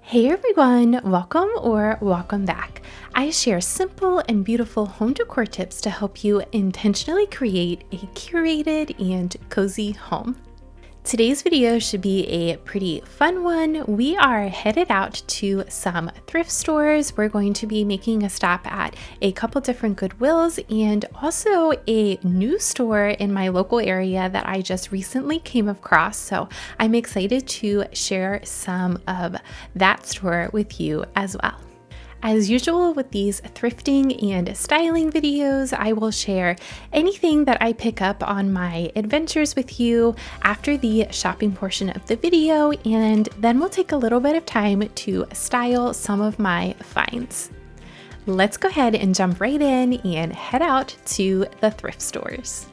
Hey everyone, welcome back. I share simple and beautiful home decor tips to help you intentionally create a curated and cozy home. Today's video should be a pretty fun one. We are headed out to some thrift stores. We're going to be making a stop at a couple different Goodwills and also a new store in my local area that I just recently came across. So I'm excited to share some of that store with you as well. As usual with these thrifting and styling videos, I will share anything that I pick up on my adventures with you after the shopping portion of the video, and then we'll take a little bit of time to style some of my finds. Let's go ahead and jump right in and head out to the thrift stores.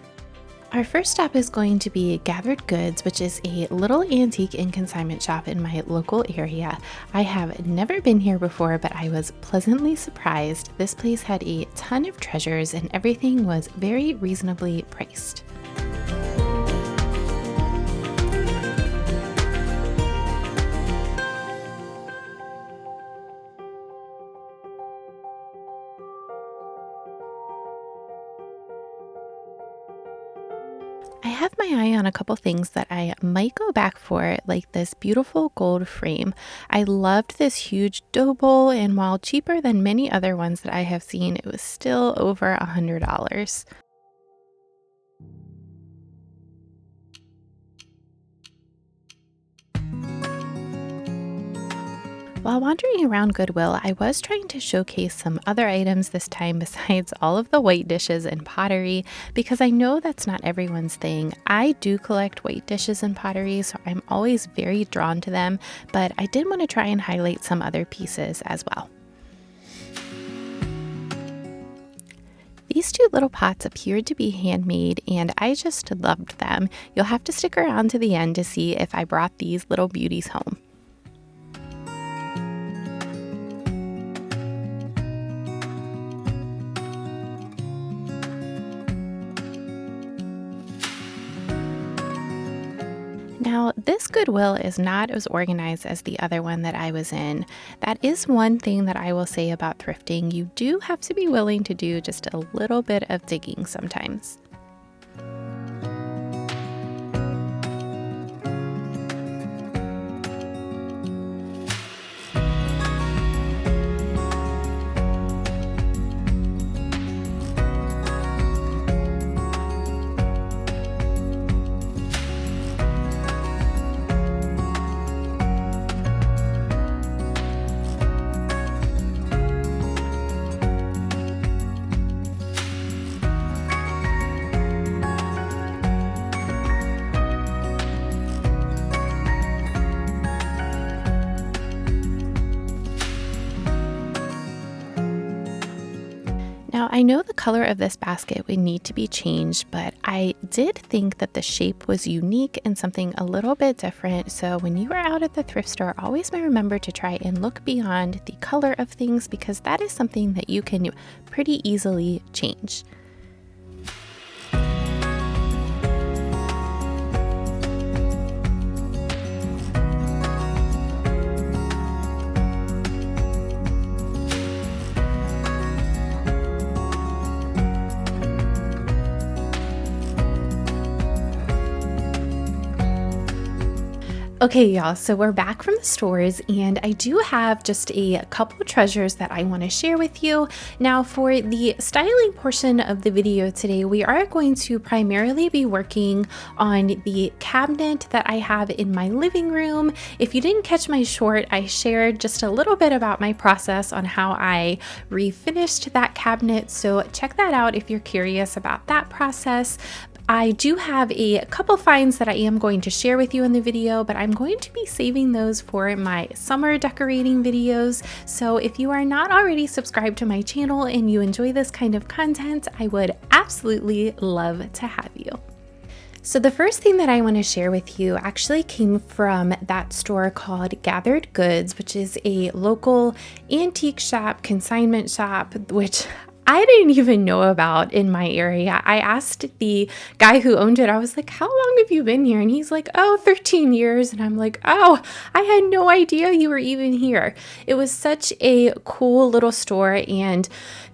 Our first stop is going to be Gathered Goods, which is a little antique and consignment shop in my local area. I have never been here before, but I was pleasantly surprised. This place had a ton of treasures and everything was very reasonably priced. I have my eye on a couple things that I might go back for, like this beautiful gold frame. I loved this huge dough bowl, and while cheaper than many other ones that I have seen, it was still over $100. While wandering around Goodwill, I was trying to showcase some other items this time besides all of the white dishes and pottery, because I know that's not everyone's thing. I do collect white dishes and pottery, so I'm always very drawn to them, but I did want to try and highlight some other pieces as well. These two little pots appeared to be handmade, and I just loved them. You'll have to stick around to the end to see if I brought these little beauties home. Now, this Goodwill is not as organized as the other one that I was in. That is one thing that I will say about thrifting. You do have to be willing to do just a little bit of digging sometimes. Now, I know the color of this basket would need to be changed, but I did think that the shape was unique and something a little bit different. So when you are out at the thrift store, always remember to try and look beyond the color of things, because that is something that you can pretty easily change. Okay, y'all, so we're back from the stores, and I do have just a couple treasures that I want to share with you. Now, for the styling portion of the video today, we are going to primarily be working on the cabinet that I have in my living room. If you didn't catch my short, I shared just a little bit about my process on how I refinished that cabinet, so check that out if you're curious about that process. I do have a couple finds that I am going to share with you in the video, but I'm going to be saving those for my summer decorating videos. So if you are not already subscribed to my channel and you enjoy this kind of content, I would absolutely love to have you. So the first thing that I want to share with you actually came from that store called Gathered Goods, which is a local antique shop, consignment shop, which I didn't even know about in my area. I asked the guy who owned it, I was like, how long have you been here? And he's like, oh, 13 years. And I'm like, oh, I had no idea you were even here. It was such a cool little store, and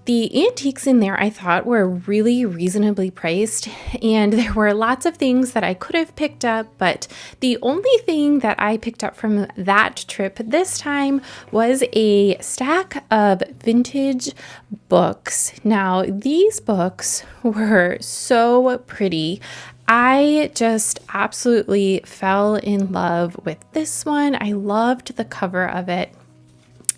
the antiques in there I thought were really reasonably priced, and there were lots of things that I could have picked up, but the only thing that I picked up from that trip this time was a stack of vintage books. Now, these books were so pretty. I just absolutely fell in love with this one. I loved the cover of it.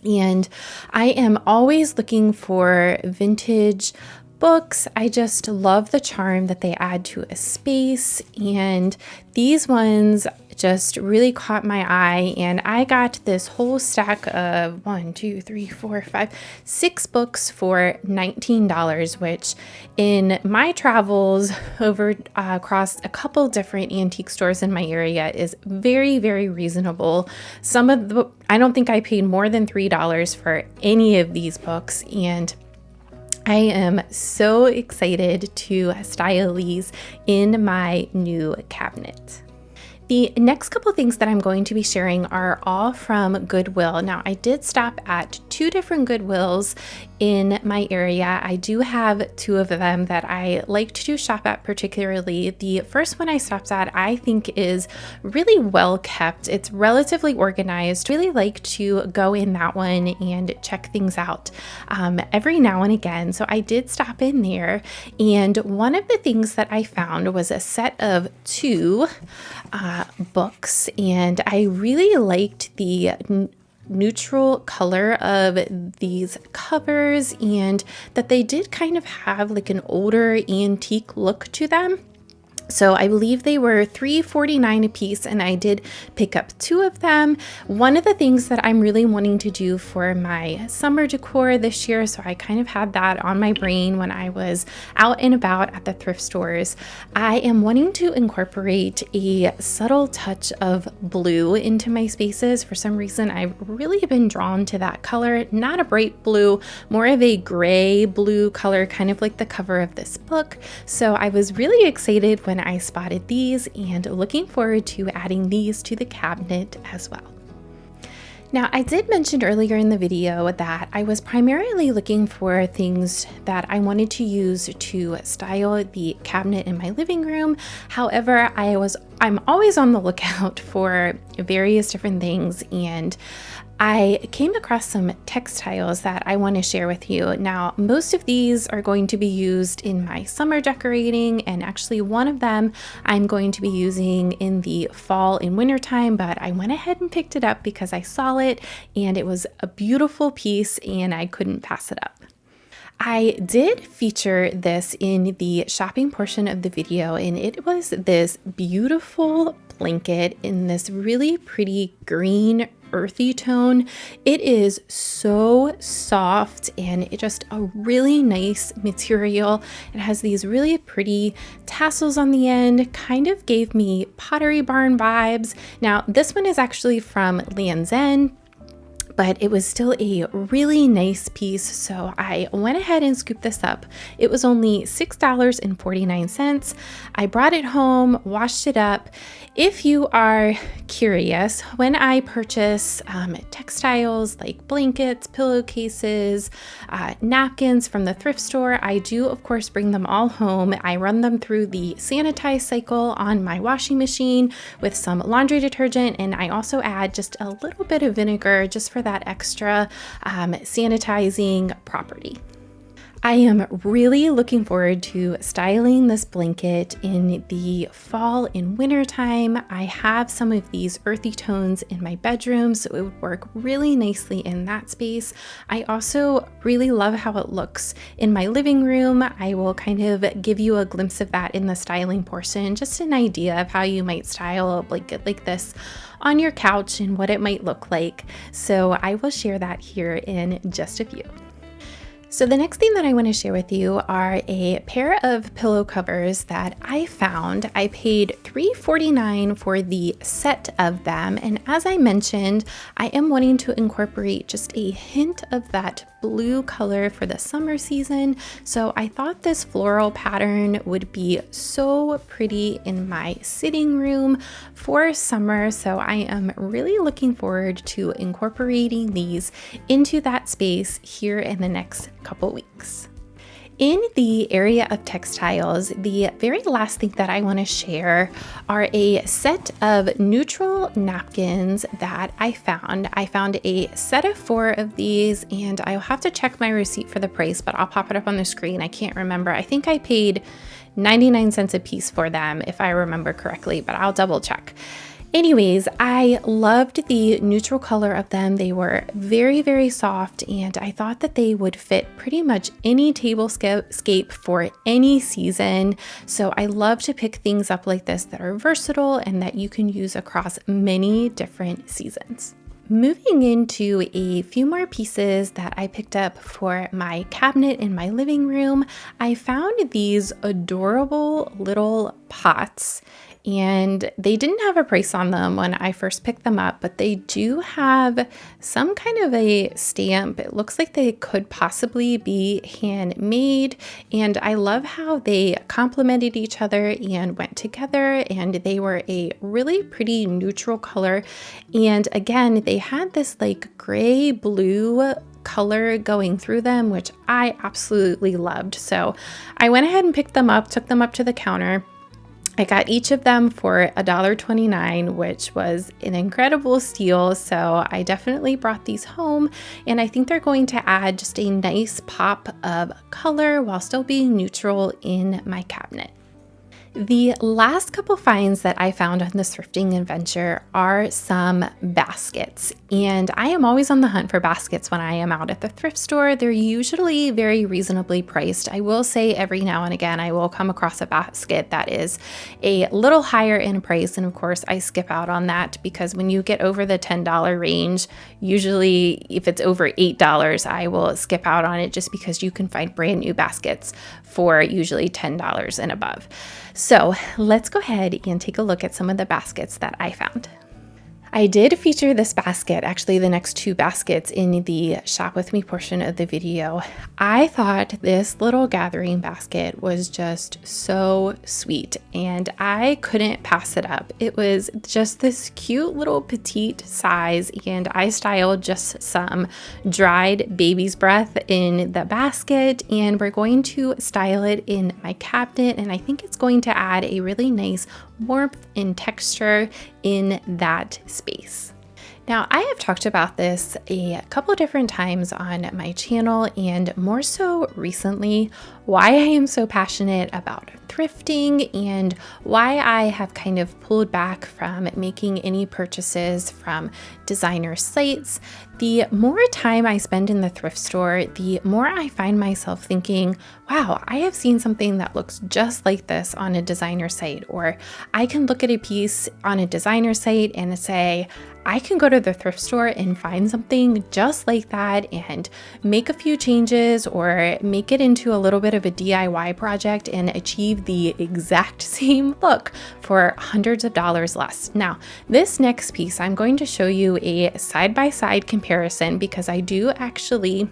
And I am always looking for vintage books. I just love the charm that they add to a space, and these ones just really caught my eye. And I got this whole stack of 6 books for $19, which in my travels over across a couple different antique stores in my area is very, very reasonable. I don't think I paid more than $3 for any of these books, and I am so excited to style these in my new cabinet. The next couple things that I'm going to be sharing are all from Goodwill. Now, I did stop at 2 different Goodwills in my area. I do have 2 of them that I like to shop at particularly. The first one I stopped at I think is really well kept. It's relatively organized. Really like to go in that one and check things out every now and again. So I did stop in there, and one of the things that I found was a set of 2 books, and I really liked the neutral color of these covers, and that they did kind of have like an older antique look to them. So I believe they were $3.49 a piece, and I did pick up 2 of them. One of the things that I'm really wanting to do for my summer decor this year, so I kind of had that on my brain when I was out and about at the thrift stores, I am wanting to incorporate a subtle touch of blue into my spaces. For some reason, I've really been drawn to that color. Not a bright blue, more of a gray blue color, kind of like the cover of this book. So I was really excited when I spotted these, and looking forward to adding these to the cabinet as well. Now, I did mention earlier in the video that I was primarily looking for things that I wanted to use to style the cabinet in my living room. However, I'm always on the lookout for various different things, and I came across some textiles that I want to share with you. Now, most of these are going to be used in my summer decorating, and actually one of them I'm going to be using in the fall and winter time, but I went ahead and picked it up because I saw it and it was a beautiful piece and I couldn't pass it up. I did feature this in the shopping portion of the video, and it was this beautiful blanket in this really pretty green earthy tone. It is so soft and it's just a really nice material. It has these really pretty tassels on the end, kind of gave me Pottery Barn vibes. Now, this one is actually from Land's End, but it was still a really nice piece, so I went ahead and scooped this up. It was only $6.49. I brought it home, washed it up. If you are curious, when I purchase textiles like blankets, pillowcases, napkins from the thrift store, I do of course bring them all home. I run them through the sanitize cycle on my washing machine with some laundry detergent, and I also add just a little bit of vinegar just for that extra sanitizing property. I am really looking forward to styling this blanket in the fall and winter time. I have some of these earthy tones in my bedroom, so it would work really nicely in that space. I also really love how it looks in my living room. I will kind of give you a glimpse of that in the styling portion, just an idea of how you might style a blanket like this on your couch and what it might look like. So I will share that here in just a few. So the next thing that I want to share with you are a pair of pillow covers that I found. I paid $3.49 for the set of them, and as I mentioned, I am wanting to incorporate just a hint of that blue color for the summer season, so I thought this floral pattern would be so pretty in my sitting room for summer, so I am really looking forward to incorporating these into that space here in the next couple weeks. In the area of textiles, the very last thing that I want to share are a set of neutral napkins that I found. I found a set of 4 of these, and I'll have to check my receipt for the price, but I'll pop it up on the screen. I can't remember. I think I paid 99 cents a piece for them, if I remember correctly, but I'll double check. Anyways, I loved the neutral color of them. They were very, very soft, and I thought that they would fit pretty much any tablescape for any season. So I love to pick things up like this that are versatile and that you can use across many different seasons. Moving into a few more pieces that I picked up for my cabinet in my living room, I found these adorable little pots. And they didn't have a price on them when I first picked them up, but they do have some kind of a stamp. It looks like they could possibly be handmade, and I love how they complemented each other and went together, and they were a really pretty neutral color. And again, they had this like gray blue color going through them, which I absolutely loved. So I went ahead and picked them up, took them up to the counter. I got each of them for $1.29, which was an incredible steal. So I definitely brought these home, and I think they're going to add just a nice pop of color while still being neutral in my cabinet. The last couple finds that I found on this thrifting adventure are some baskets, and I am always on the hunt for baskets when I am out at the thrift store. They're usually very reasonably priced. I will say every now and again I will come across a basket that is a little higher in price, and of course I skip out on that because when you get over the $10 range, usually if it's over $8, I will skip out on it just because you can find brand new baskets for usually $10 and above. So let's go ahead and take a look at some of the baskets that I found. I did feature this basket, actually the next 2 baskets, in the shop with me portion of the video. I thought this little gathering basket was just so sweet, and I couldn't pass it up. It was just this cute little petite size, and I styled just some dried baby's breath in the basket, and we're going to style it in my cabinet, and I think it's going to add a really nice warmth and texture in that space. Now, I have talked about this a couple different times on my channel, and more so recently, why I am so passionate about thrifting and why I have kind of pulled back from making any purchases from designer sites. The more time I spend in the thrift store, the more I find myself thinking, wow, I have seen something that looks just like this on a designer site, or I can look at a piece on a designer site and say, I can go to the thrift store and find something just like that and make a few changes or make it into a little bit of a DIY project and achieve the exact same look for hundreds of dollars less. Now, this next piece, I'm going to show you a side-by-side comparison because I do actually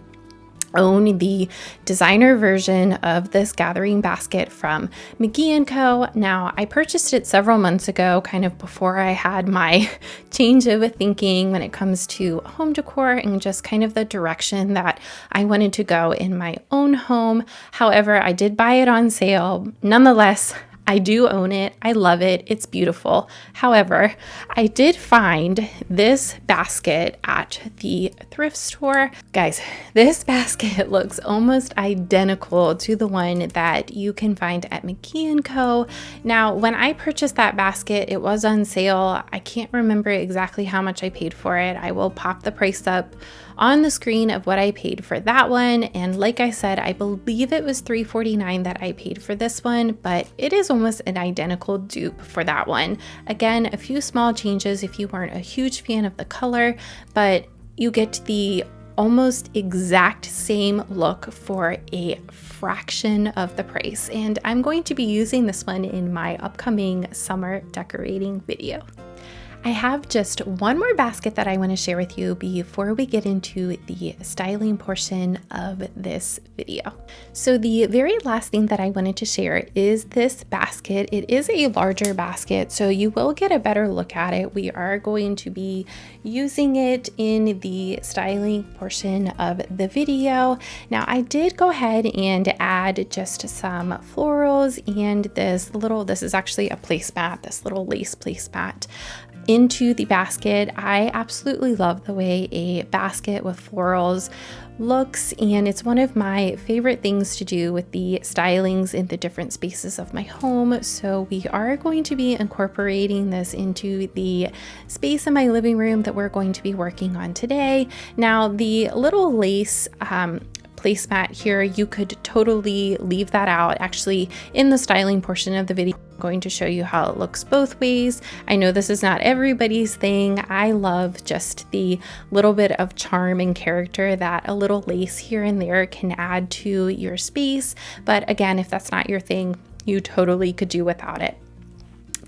own the designer version of this gathering basket from McGee & Co. Now, I purchased it several months ago, kind of before I had my change of thinking when it comes to home decor and just kind of the direction that I wanted to go in my own home. However, I did buy it on sale. Nonetheless, I do own it. I love it. It's beautiful. However, I did find this basket at the thrift store. Guys, this basket looks almost identical to the one that you can find at McGee & Co. Now, when I purchased that basket, it was on sale. I can't remember exactly how much I paid for it. I will pop the price up on the screen of what I paid for that one. And like I said, I believe it was $3.49 that I paid for this one, but it is almost an identical dupe for that one. Again, a few small changes if you weren't a huge fan of the color, but you get the almost exact same look for a fraction of the price. And I'm going to be using this one in my upcoming summer decorating video. I have just one more basket that I want to share with you before we get into the styling portion of this video. So the very last thing that I wanted to share is this basket. It is a larger basket, so you will get a better look at it. We are going to be using it in the styling portion of the video. Now, I did go ahead and add just some florals and this is actually a placemat, this little lace placemat into the basket. I absolutely love the way a basket with florals looks, and it's one of my favorite things to do with the stylings in the different spaces of my home. So we are going to be incorporating this into the space in my living room that we're going to be working on today. Now, the little lace placemat here, you could totally leave that out. Actually, in the styling portion of the video, I'm going to show you how it looks both ways. I know this is not everybody's thing. I love just the little bit of charm and character that a little lace here and there can add to your space. But again, if that's not your thing, you totally could do without it.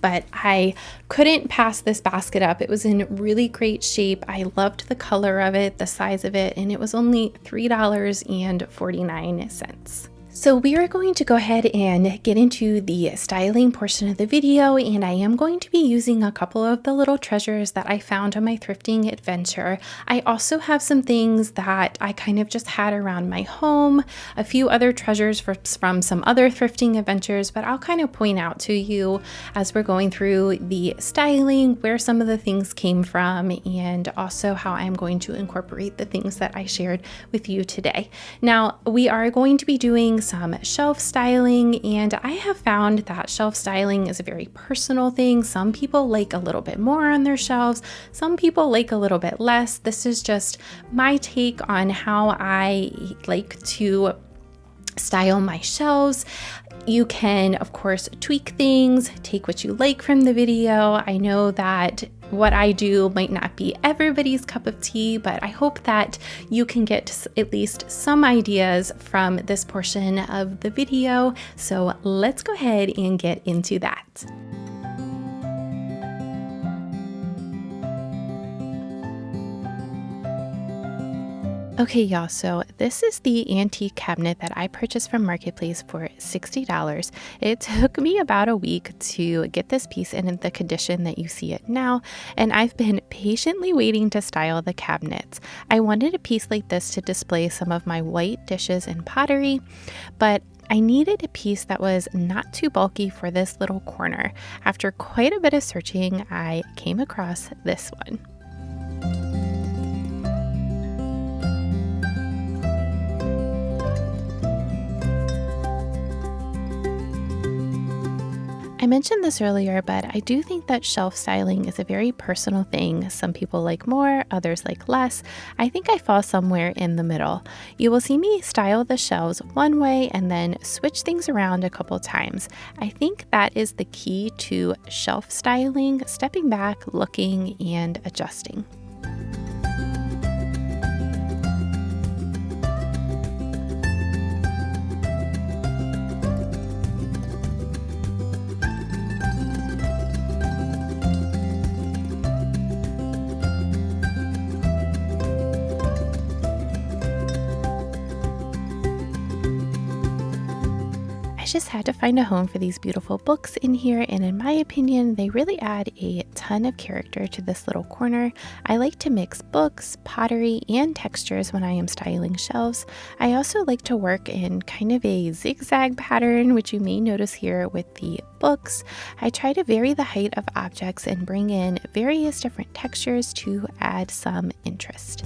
But I couldn't pass this basket up. It was in really great shape. I loved the color of it, the size of it, and it was only $3.49. So we are going to go ahead and get into the styling portion of the video, and I am going to be using a couple of the little treasures that I found on my thrifting adventure. I also have some things that I kind of just had around my home, a few other treasures from some other thrifting adventures, but I'll kind of point out to you as we're going through the styling where some of the things came from, and also how I'm going to incorporate the things that I shared with you today. Now, we are going to be doing some shelf styling, and I have found that shelf styling is a very personal thing. Some people like a little bit more on their shelves, some people like a little bit less. This is just my take on how I like to style my shelves. You can, of course, tweak things, take what you like from the video. I know that what I do might not be everybody's cup of tea, but I hope that you can get at least some ideas from this portion of the video. So let's go ahead and get into that. Okay, y'all, so this is the antique cabinet that I purchased from Marketplace for $60. It took me about a week to get this piece in the condition that you see it now, and I've been patiently waiting to style the cabinets. I wanted a piece like this to display some of my white dishes and pottery, but I needed a piece that was not too bulky for this little corner. After quite a bit of searching, I came across this one. I mentioned this earlier, but I do think that shelf styling is a very personal thing. Some people like more, others like less. I think I fall somewhere in the middle. You will see me style the shelves one way and then switch things around a couple times. I think that is the key to shelf styling, stepping back, looking, and adjusting. Just had to find a home for these beautiful books in here, and in my opinion, they really add a ton of character to this little corner. I like to mix books, pottery, and textures when I am styling shelves. I also like to work in kind of a zigzag pattern, which you may notice here with the books. I try to vary the height of objects and bring in various different textures to add some interest.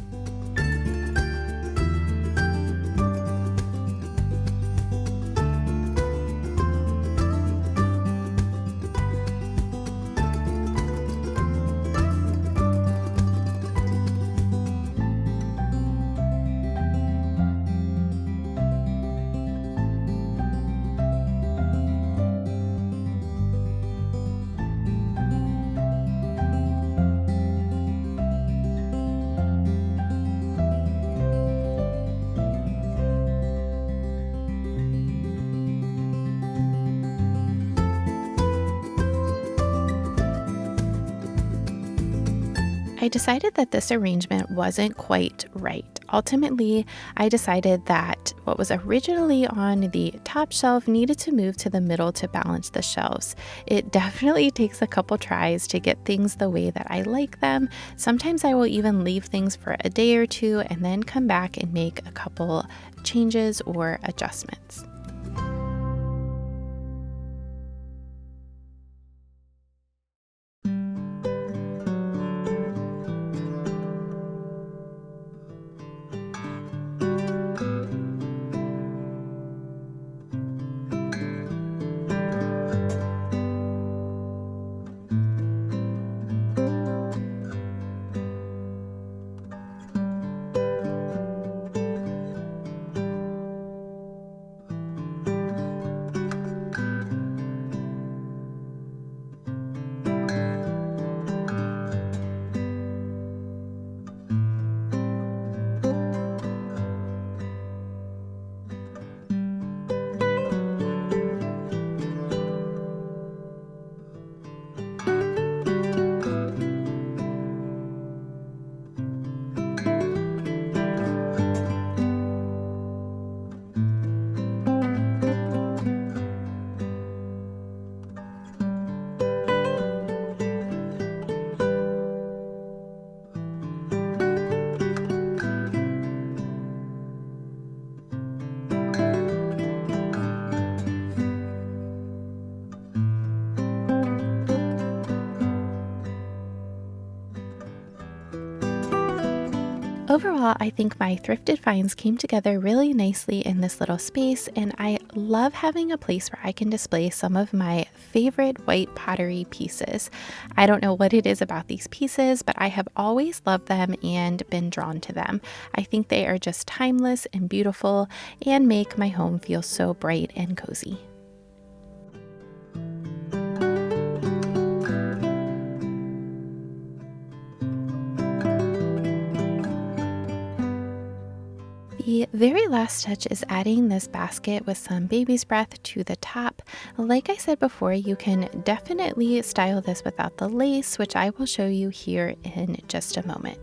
I decided that this arrangement wasn't quite right. Ultimately, I decided that what was originally on the top shelf needed to move to the middle to balance the shelves. It definitely takes a couple tries to get things the way that I like them. Sometimes I will even leave things for a day or two and then come back and make a couple changes or adjustments. Overall, I think my thrifted finds came together really nicely in this little space, and I love having a place where I can display some of my favorite white pottery pieces. I don't know what it is about these pieces, but I have always loved them and been drawn to them. I think they are just timeless and beautiful and make my home feel so bright and cozy. The very last touch is adding this basket with some baby's breath to the top. Like I said before, you can definitely style this without the lace, which I will show you here in just a moment.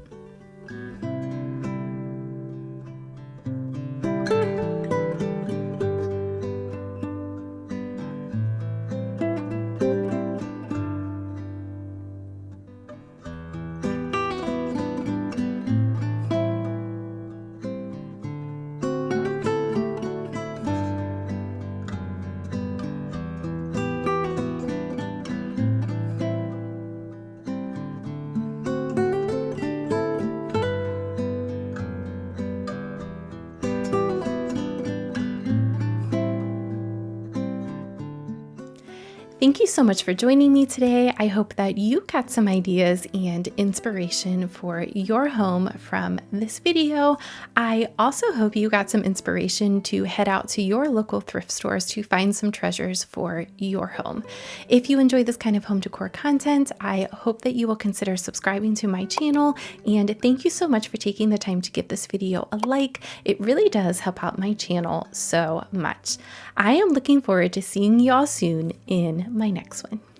Thank you so much for joining me today. I hope that you got some ideas and inspiration for your home from this video. I also hope you got some inspiration to head out to your local thrift stores to find some treasures for your home. If you enjoy this kind of home decor content, I hope that you will consider subscribing to my channel, and thank you so much for taking the time to give this video a like. It really does help out my channel so much. I am looking forward to seeing y'all soon in my next one.